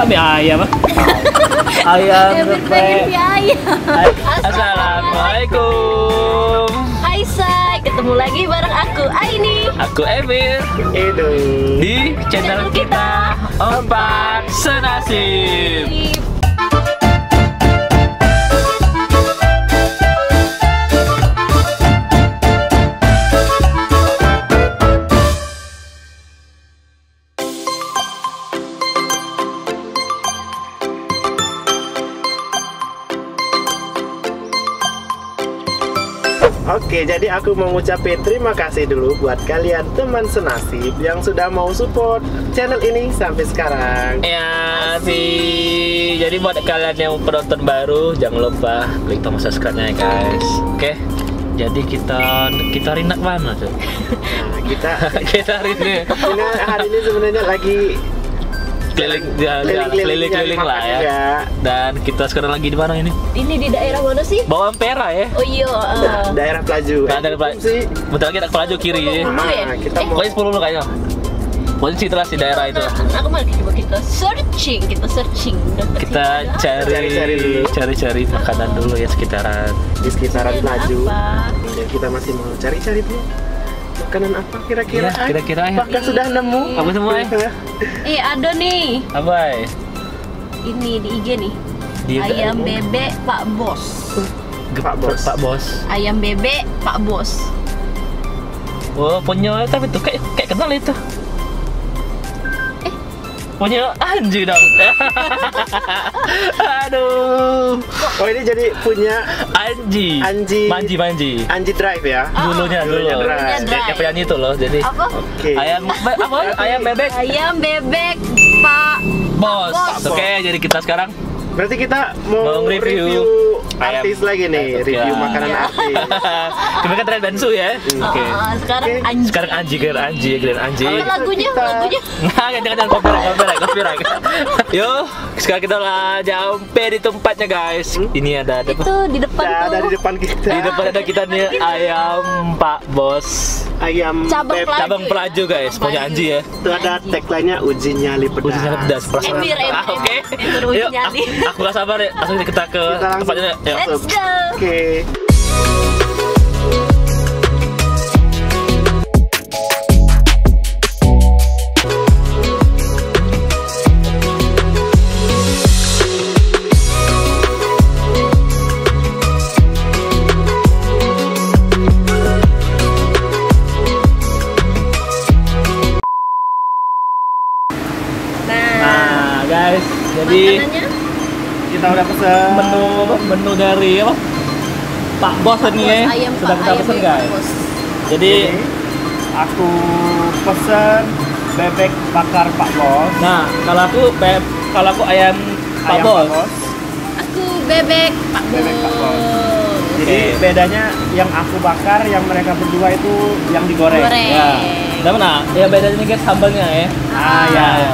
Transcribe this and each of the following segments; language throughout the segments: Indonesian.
Mie ayam. Ayam geprek. Mie ayam. Assalamualaikum. Hai Say, ketemu lagi bareng aku Aini. Aku Emir. Edo. Di channel kita Empat Senasib. Oke, jadi aku mau ngucapin terima kasih dulu buat kalian teman senasib yang sudah mau support channel ini sampai sekarang. Ya sih. Jadi buat kalian yang penonton baru, jangan lupa klik tombol subscribe-nya ya guys. Oke. Jadi kita hari nak mana tuh? Nah, kita hari ini ini sebenarnya lagi keliling lah ya. Juga. Dan kita sekarang lagi di mana ini? Ini di daerah mana sih? Bawah Ampera ya. Oh iya. Daerah Pelaju. Daerah Pelaju. Bentar lagi kita Pelaju kiri ya. Kita mau Pokoknya 10 dulu kayaknya. Pokoknya situ lah di daerah itu. Aku mau coba kita searching. Kita cari makanan dulu ya di sekitaran Pelaju. Apa? Dan kita masih mau cari-cari dulu. Makanan apa kira-kira? Ya, kira-kira ya. Apakah sudah nemu? Apa semua ya? Ada nih. Apa ya? Ini di IG nih. Di Ayam bebek Pak Bos. Pak Bos. Ayam bebek Pak Bos. Oh, punya tapi tuh kayak kenal itu. Punya anjing dong. Aduh. Oh, ini jadi punya Anji Drive ya. Dulunya Drive. Yang penyanyi itu loh. Jadi Apa? Oke. Ayam bebek Ayam bebek Pak Bos. Oke, jadi kita sekarang Berarti kita mau review artis lagi nih, review makanan artis. Kemarin kan tren Bensu ya. Oke. Sekarang Anji. Sekarang Anji. Apa lagunya? Nah, jangan copyright. Yuk, sekarang kita lah sampai di tempatnya guys. Ini ada Itu di depan tuh. Ada di depan kita. Di depan ada kita nih ayam Pak Bos. Ayam Cabang Pelaju guys, punya Anji ya. Itu ada tagline-nya uji nyali pedas. Uji nyali pedas. Oke. Yuk, aku gak sabar ya. Langsung kita ke tempatnya. Yuk. Let's go. Oke. Nah, guys, jadi Makanannya? Kita udah pesen menu dari apa? Pak Bos ini ya. Sudah kita pesen guys. Jadi aku pesen bebek bakar Pak Bos. nah, kalau aku ayam Pak Bos. Aku bebek Pak Bebek Pak Bos. Bos. Jadi bedanya yang aku bakar, yang mereka berdua itu yang digoreng. Ya. Dan mana? Ya bedanya guys sambalnya ya. Ya.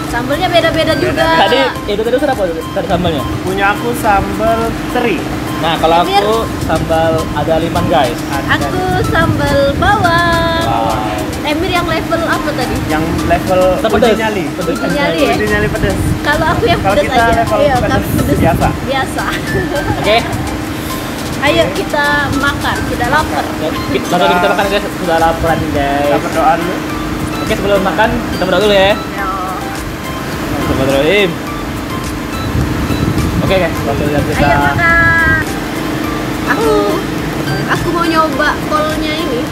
Sambelnya beda-beda juga. Tadi itu apa tadi sambalnya? Punya aku sambal teri. Nah, kalau aku sambal ada liman guys. Aku sambal bawang. Emir yang level apa tadi? Yang level uji nyali. Uji nyali ya? Uji nyali pedas. Kalau aku yang Kalau pedas kita aja. level Iya, pedas pedas biasa. Oke. Ayo kita makan, kita lapar. Langsung kita makan guys, sudah laparan guys. Kita berdoa dulu. Oke, sebelum makan kita berdoa dulu ya. Bismillahirrahmanirrahim. Oke guys, langsung kita. Ayo makan. Aku mau nyoba kolnya ini.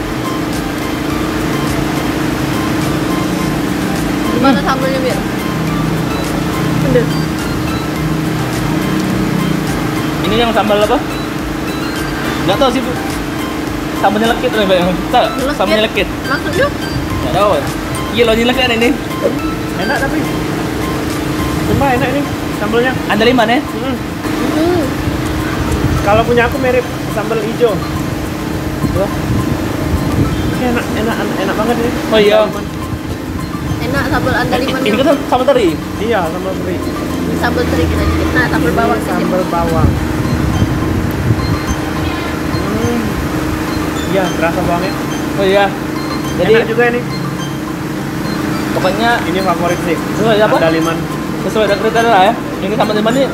Gimana sambelnya Mir? Pedes. Ini yang sambal apa? Nggak tahu sih bu. Sambalnya lekit nih bang. Tahu? Sambalnya lekit. Maksudnya? Nggak tahu. Iya loh nyelek kan ini. Enak tapi. Sumpah enak ini sambalnya. Anda liman ya? Kalau punya aku mirip sambal hijau. Wah. Enak banget ini. Oh iya. Enak sambal andaliman. Ini kan sambal teri. Iya, sambal teri. Sambal teri kita sedikit. Nah, sambal bawang sedikit. Sambal bawang. Iya, terasa bawangnya. Oh iya. Jadi enak juga ini. pokoknya Ini favorit sih. apa? Andaliman. sesuai dengan kriteria lah ya. Ini sambal Jerman ini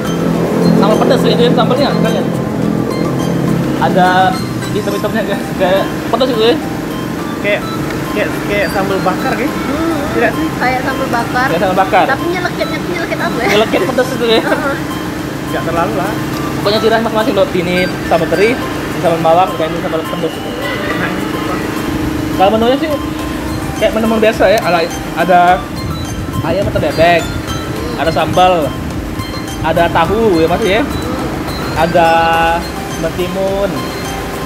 sambal pedas ini sambalnya kalian. Ada hitam-hitamnya guys, kayak pedas itu ya. Kayak sambal bakar gitu. Tidak sih? Kayak sambal bakar. Kayak sambal bakar. Tapi nyelekitnya tuh nyelekit apa ya? Nyelekit pedas itu ya. Nggak terlalu lah. Pokoknya ciri khas masing-masing loh. Ini sambal teri, ini sambal bawang, dan ini sambal pedas. Kalau menunya sih kayak menu biasa ya, ada ayam atau bebek, ada sambal, ada tahu ya mas ya, ada mentimun,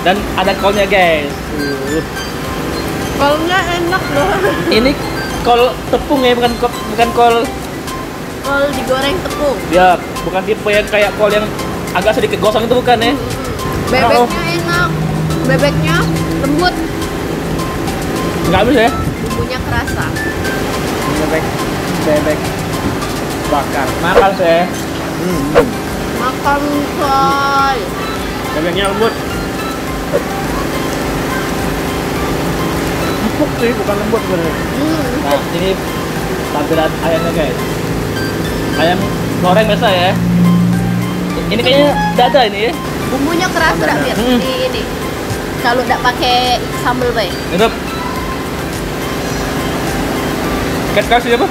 dan ada kolnya guys. Kolnya enak loh. Ini kol tepung ya, bukan kol. Kol digoreng tepung. Ya, bukan tipe yang kayak kol yang agak sedikit gosong itu bukan ya. Bebeknya enak. Bebeknya lembut. Nggak habis ya. Bumbunya kerasa. Bebek bakar. Makan sih. Makan coy. Bebeknya lembut. Empuk sih, bukan lembut sebenarnya. Nah, ini tampilan ayamnya guys. Ayam goreng biasa ya. Ini kayaknya dada ini ya. Bumbunya kerasa dak Mir? Di ini. Kalau tidak pakai sambal baik. Itu kayak kasih apa?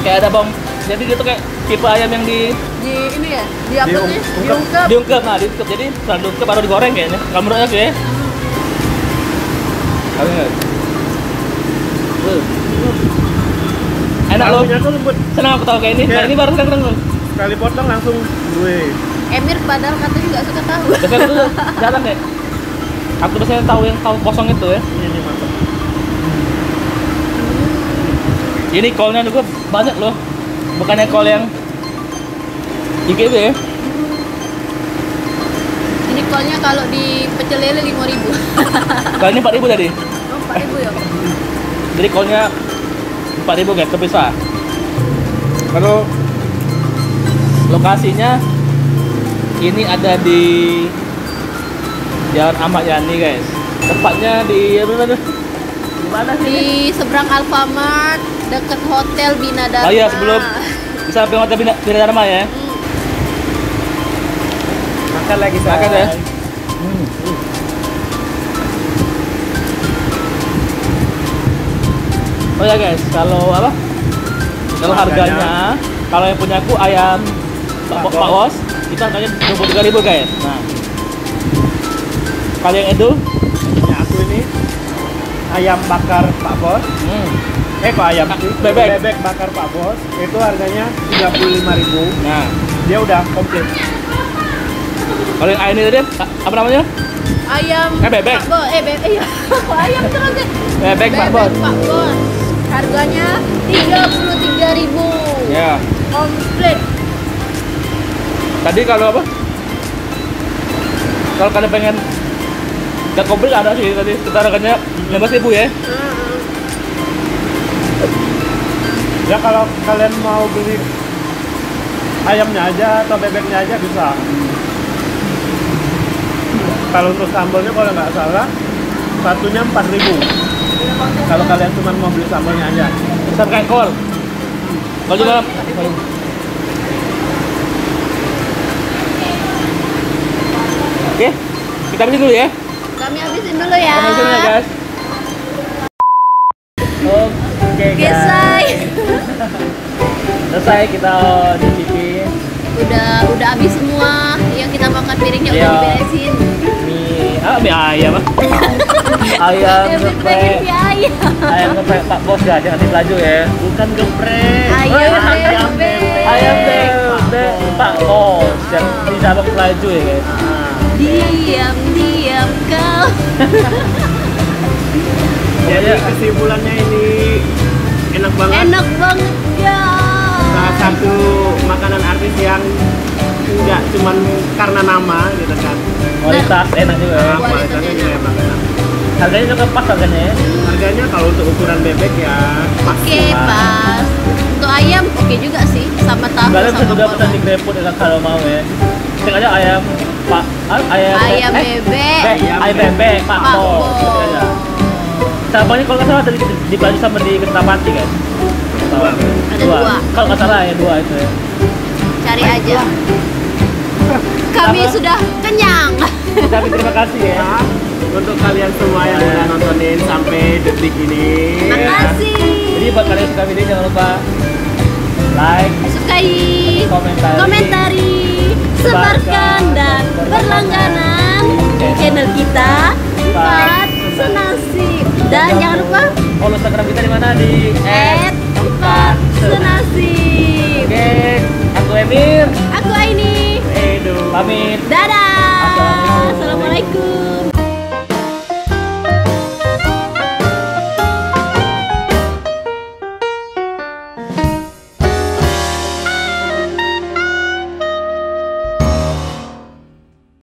Kayak ada bawang. Jadi dia tuh kayak tipe ayam yang di Ini ya, di apa sih? Diungkep. Diungkep. diungkep. Jadi setelah diungkep baru digoreng kayaknya. Kalau menurut aku ya. Tahu nggak? Enak loh. Bumbunya tuh lembut. Senang aku tahu kayak ini. Nah, ini baru sekarang tuh. Sekali potong langsung gue. Emir padahal katanya nggak suka tahu. Biasanya tuh jarang ya. Aku biasanya tahu yang tahu kosong itu ya. Ini mantap. Ini kolnya juga banyak loh. Bukannya kol yang IGB ya. Ini kolnya kalau di pecel lele 5.000. Kali ini 4.000 tadi. Oh, 4.000 ya. Jadi kolnya 4.000 guys, terpisah. Kalau lokasinya ini ada di Jalan Ahmad Yani guys. Tepatnya di mana sih? Di seberang Alfamart, dekat Hotel Bina Dharma. Oh iya, sebelum di samping Hotel Bina Dharma ya. Makan lagi saya. Makan ya. Oh ya guys, kalau apa? Kalau harganya, kalau yang punya aku ayam Pak Bos, itu harganya 23.000 guys. Nah, kalau yang itu, Punya aku ini ayam bakar Pak Bos. Kok ayam sih? Bebek. Bakar Pak Bos. Itu harganya 35.000. nah, Dia udah komplit. kalau yang ini tadi apa namanya? Ayam Bebek. Pak Bos. Bebek. Iya. Kok ayam terus ya? Bebek Pak Bos. Pak Bos. Harganya 33.000. Ya. Komplit. Tadi kalau apa? Kalau kalian pengen nggak komplit ada sih tadi. Kita harganya 15.000 ya. Ya kalau kalian mau beli ayamnya aja atau bebeknya aja bisa. Kalau untuk sambalnya kalau nggak salah satunya 4.000. Kalau kalian cuma mau beli sambalnya aja. Besar kayak kol. Kalau juga oke, kita habisin dulu ya. Kami habisin dulu ya. Kita habisin ya guys. Oke guys. Selesai. Selesai kita cicipi Udah habis semua. Yang kita makan piringnya Iya. udah diberesin. mie ayam. Ayam geprek. Mie ayam. Ayam geprek Pak Bos ya, jangan dilaju ya. Bukan geprek. Ayam bebek. Ayam bebek Pak Bos yang di cabang pelaju ya guys. Diam kau. Jadi kesimpulannya ini enak banget. Enak banget ya. Salah satu makanan artis yang nggak cuman karena nama gitu kan. Kualitas enak juga ya. Kualitasnya juga emang enak. Harganya juga pas harganya ya. Harganya kalau untuk ukuran bebek ya pas. Oke, pas. Untuk ayam oke juga sih, sama tahu Kalian bisa sama juga pesan di kolak. GrabFood ya kalau mau ya. Ketik aja ayam Pak Ayam bebek. ayam bebek Pak Pak Bos. Bos. Ketik aja. Cabangnya kalau nggak salah tadi di Pelaju sama di Kertapati kan. Dua. Ada dua. Kalau nggak salah ya dua itu ya. Cari aja. Kami Sama. sudah kenyang. Tapi terima kasih ya. Untuk kalian semua yang udah nontonin sampai detik ini. Makasih. Jadi buat kalian yang suka video jangan lupa like, Sukai, komentari, komentari, sebarkan dan berlangganan di channel kita Empat Senasib. Dan jangan lupa follow Instagram kita di mana di @4senasib. Oke, aku Emir. Aku Aini. Edo. Pamit. Dadah. Assalamualaikum. Assalamualaikum.